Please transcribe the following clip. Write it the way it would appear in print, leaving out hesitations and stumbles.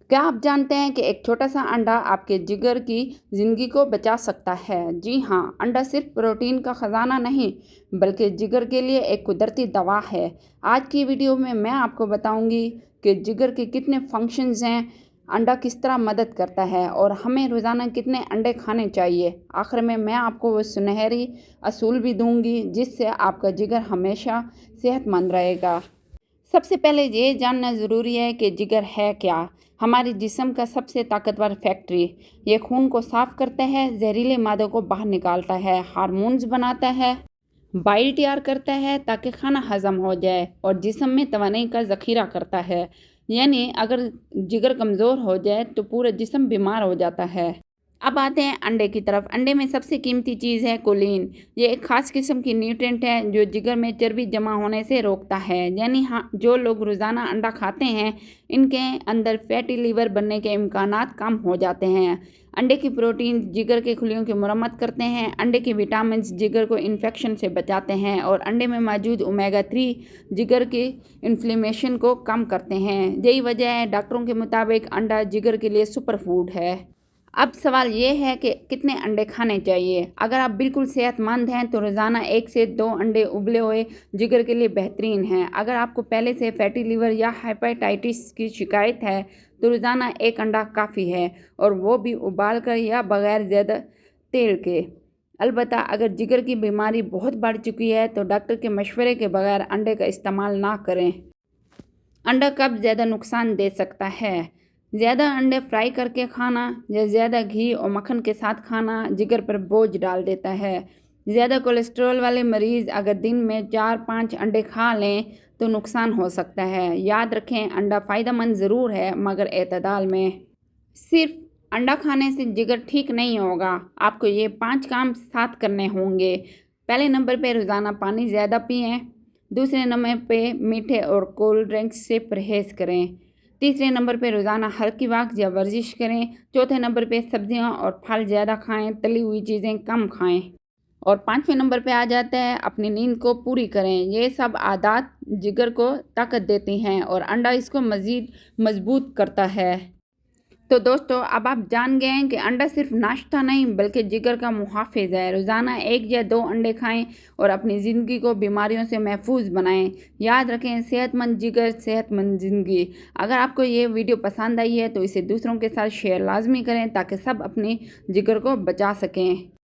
क्या आप जानते हैं कि एक छोटा सा अंडा आपके जिगर की ज़िंदगी को बचा सकता है? जी हाँ, अंडा सिर्फ प्रोटीन का ख़जाना नहीं, बल्कि जिगर के लिए एक कुदरती दवा है। आज की वीडियो में मैं आपको बताऊंगी कि जिगर के कितने फंक्शंस हैं, अंडा किस तरह मदद करता है और हमें रोज़ाना कितने अंडे खाने चाहिए। आखिर में मैं आपको वो सुनहरी असूल भी दूंगी जिससे आपका जिगर हमेशा सेहतमंद रहेगा। सबसे पहले ये जानना ज़रूरी है कि जिगर है क्या। हमारे जिस्म का सबसे ताकतवर फैक्ट्री। ये खून को साफ करता है, जहरीले मादों को बाहर निकालता है, हार्मोन्स बनाता है, बाइल तैयार करता है ताकि खाना हजम हो जाए और जिस्म में तवानाई का ज़ख़ीरा करता है। यानी अगर जिगर कमज़ोर हो जाए तो पूरा जिस्म बीमार हो जाता है। अब आते हैं अंडे की तरफ। अंडे में सबसे कीमती चीज़ है कोलिन। ये एक ख़ास किस्म की न्यूट्रिएंट है जो जिगर में चर्बी जमा होने से रोकता है। यानी हाँ, जो लोग रोज़ाना अंडा खाते हैं इनके अंदर फैटी लीवर बनने के इम्कानात कम हो जाते हैं। अंडे की प्रोटीन जिगर के खुलियों की मरम्मत करते हैं। अंडे के विटामिन जिगर को इन्फेक्शन से बचाते हैं और अंडे में मौजूद ओमेगा 3 जिगर की इन्फ्लेमेशन को कम करते हैं। यही वजह है डॉक्टरों के मुताबिक अंडा जिगर के लिए सुपर फूड है। अब सवाल ये है कि कितने अंडे खाने चाहिए। अगर आप बिल्कुल सेहतमंद हैं तो रोज़ाना 1 से 2 अंडे उबले हुए जिगर के लिए बेहतरीन हैं। अगर आपको पहले से फैटी लीवर या हेपेटाइटिस की शिकायत है तो रोज़ाना 1 अंडा काफ़ी है, और वो भी उबाल कर या बग़ैर ज़्यादा तेल के। अलबत्ता अगर जिगर की बीमारी बहुत बढ़ चुकी है तो डॉक्टर के मशवरे के बगैर अंडे का इस्तेमाल ना करें। अंडा कब ज़्यादा नुकसान दे सकता है? ज़्यादा अंडे फ्राई करके खाना या ज़्यादा घी और मक्खन के साथ खाना जिगर पर बोझ डाल देता है। ज़्यादा कोलेस्ट्रॉल वाले मरीज़ अगर दिन में 4-5 अंडे खा लें तो नुकसान हो सकता है। याद रखें, अंडा फ़ायदेमंद ज़रूर है मगर एतदाल में। सिर्फ अंडा खाने से जिगर ठीक नहीं होगा। आपको ये 5 काम साथ करने होंगे। पहले नंबर पे रोज़ाना पानी ज़्यादा पिएं। दूसरे नंबर पे मीठे और कोल्ड ड्रिंक्स से परहेज़ करें। तीसरे नंबर पे रोज़ाना हल्की वॉक या वर्जिश करें। चौथे नंबर पे सब्जियां और फल ज़्यादा खाएं, तली हुई चीज़ें कम खाएं। और 5वें नंबर पे आ जाता है अपनी नींद को पूरी करें। ये सब आदत जिगर को ताकत देती हैं और अंडा इसको मज़ीद मजबूत करता है। तो दोस्तों, अब आप जान गए हैं कि अंडा सिर्फ नाश्ता नहीं बल्कि जिगर का मुहाफ़िज़ है। रोज़ाना 1 या 2 अंडे खाएं और अपनी ज़िंदगी को बीमारियों से महफूज बनाएं। याद रखें, सेहतमंद जिगर सेहतमंद ज़िंदगी। अगर आपको ये वीडियो पसंद आई है तो इसे दूसरों के साथ शेयर लाजमी करें ताकि सब अपनी जिगर को बचा सकें।